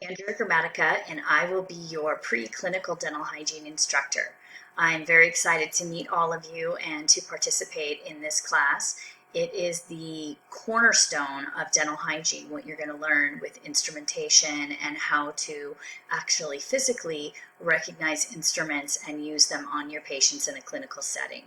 Andrea Grammatica, and I will be your pre-clinical dental hygiene instructor. I'm very excited to meet all of you and to participate in this class. It is the cornerstone of dental hygiene, what you're going to learn with instrumentation and how to actually physically recognize instruments and use them on your patients in a clinical setting.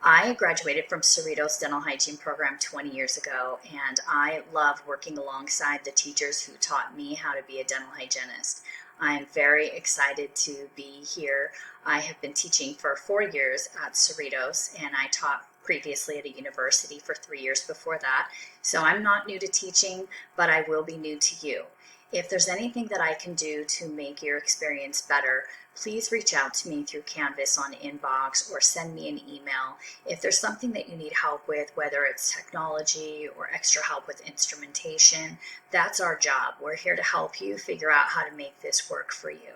I graduated from Cerritos Dental Hygiene Program 20 years ago, and I love working alongside the teachers who taught me how to be a dental hygienist. I'm very excited to be here. I have been teaching for 4 years at Cerritos, and I taught previously at a university for 3 years before that. So I'm not new to teaching, but I will be new to you. If there's anything that I can do to make your experience better, please reach out to me through Canvas on inbox or send me an email. If there's something that you need help with, whether it's technology or extra help with instrumentation, that's our job. We're here to help you figure out how to make this work for you.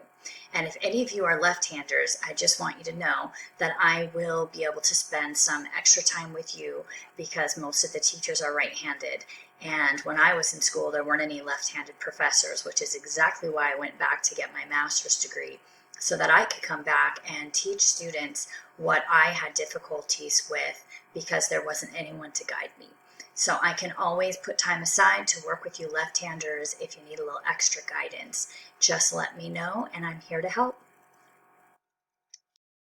And if any of you are left-handers, I just want you to know that I will be able to spend some extra time with you because most of the teachers are right-handed. And when I was in school, there weren't any left-handed professors, which is exactly why I went back to get my master's degree, so that I could come back and teach students what I had difficulties with because there wasn't anyone to guide me. So I can always put time aside to work with you left-handers if you need a little extra guidance. Just let me know and I'm here to help.